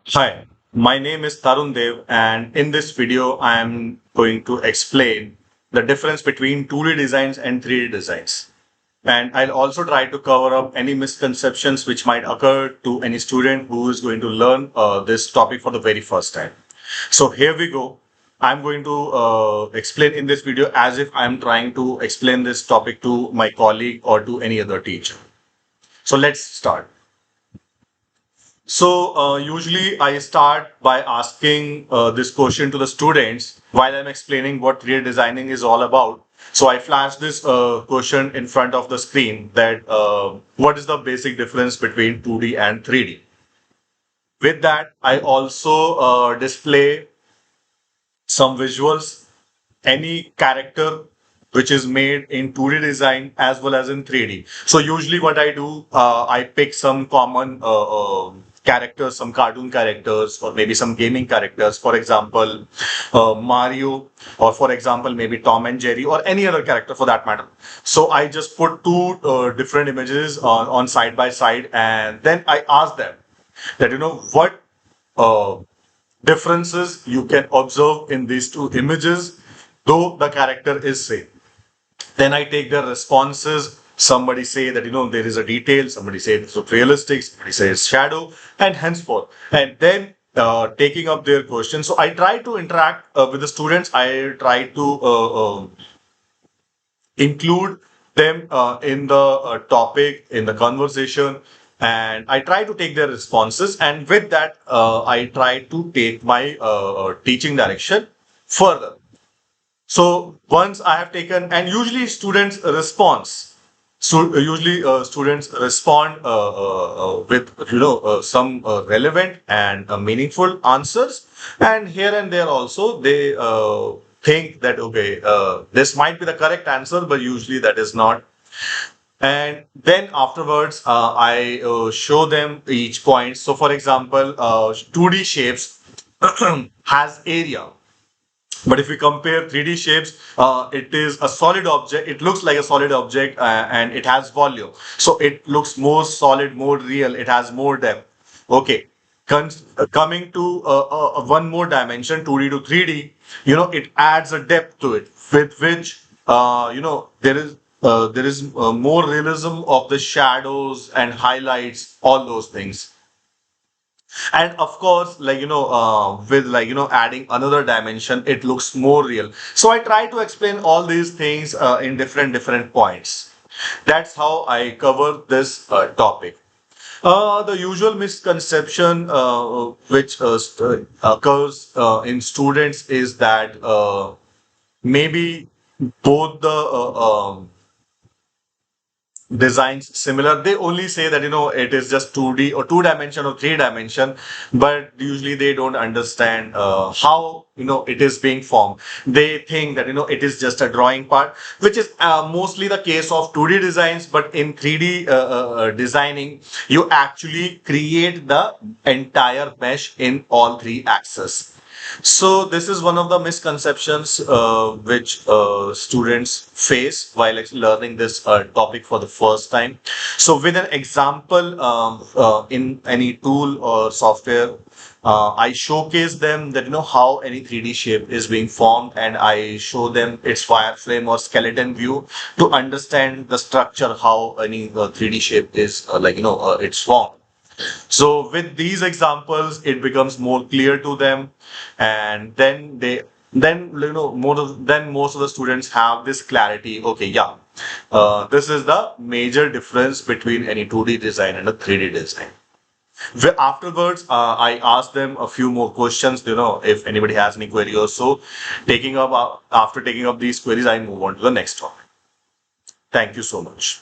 Hi, my name is Tarun Dev, and in this video, I am going to explain the difference between 2D designs and 3D designs. And I'll also try to cover up any misconceptions which might occur to any student who is going to learn this topic for the very first time. So here we go. I'm going to explain in this video as if I'm trying to explain this topic to my colleague or to any other teacher. So let's start. So usually I start by asking this question to the students while I'm explaining what 3D designing is all about. So I flash this question in front of the screen that what is the basic difference between 2D and 3D. With that, I also display some visuals, any character which is made in 2D design as well as in 3D. So usually what I do, I pick some common characters, some cartoon characters, or maybe some gaming characters. For example, Mario, or for example, maybe Tom and Jerry, or any other character for that matter. So I just put two different images on side by side, and then I ask them that, what uh, differences you can observe in these two images, though the character is same. Then I take their responses. Somebody say that there is a detail, somebody say it's realistic, somebody says shadow, and henceforth. And then taking up their questions. So I try to interact with the students. I try to include them in the topic, in the conversation, and I try to take their responses. And with that, I try to take my teaching direction further. So once I have taken, and usually students response. So usually students respond with some relevant and meaningful answers, and here and there also they think that okay, this might be the correct answer, but usually that is not. And then afterwards, I show them each point. So for example, 2D shapes has area. But if we compare 3D shapes, it is a solid object. It looks like a solid object and it has volume. So it looks more solid, more real. It has more depth. Okay. Coming to one more dimension, 2D to 3D, it adds a depth to it with which, there is more realism of the shadows and highlights, all those things. And of course, with adding another dimension, it looks more real. So I try to explain all these things in different points. That's how I cover this topic. The usual misconception which occurs in students is that maybe both the designs similar. They only say that it is just 2D or two dimension or three dimension, but usually they don't understand how it is being formed. They think that it is just a drawing part, which is mostly the case of 2D designs. But in 3D designing, you actually create the entire mesh in all three axes. So this is one of the misconceptions which students face while learning this topic for the first time. So with an example in any tool or software, I showcase them that how any 3D shape is being formed, and I show them its wireframe or skeleton view to understand the structure, how any 3D shape is it's formed. So with these examples, it becomes more clear to them, and then most of the students have this clarity. Okay, yeah, this is the major difference between any 2D design and a 3D design. Afterwards, I ask them a few more questions. If anybody has any query or so, taking up after taking up these queries, I move on to the next topic. Thank you so much.